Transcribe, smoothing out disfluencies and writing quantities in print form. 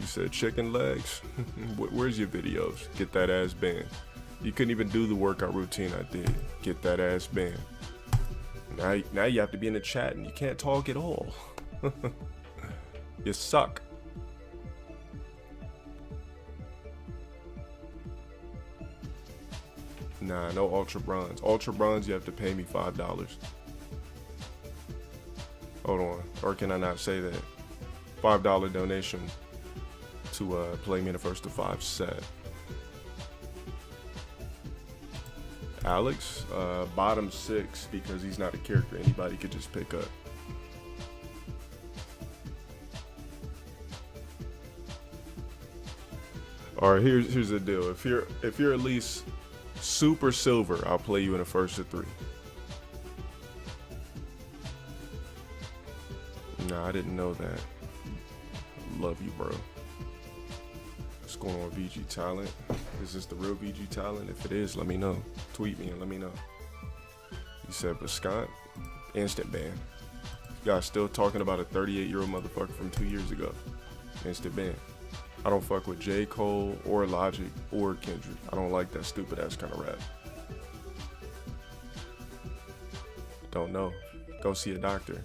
said chicken legs. Where's your videos? Get that ass banned. You couldn't even do the workout routine I did. Get that ass banned. Now you have to be in the chat and you can't talk at all. You suck. Nah, no ultra bronze. Ultra bronze, you have to pay me $5. Hold on, or can I not say that? $5 donation to play me in the first to 5 set. Alex, bottom 6 because he's not a character anybody could just pick up. All right, here's the deal. If you're at least super silver, I'll play you in the first to 3. Nah, I didn't know that. Love you, bro. What's going on, VG Talent? Is this the real VG Talent? If it is, let me know. Tweet me and let me know. You said Viscont? Instant ban. You guys still talking about a 38-year-old motherfucker from 2 years ago. Instant ban. I don't fuck with J. Cole or Logic or Kendrick. I don't like that stupid ass kind of rap. Don't know. Go see a doctor.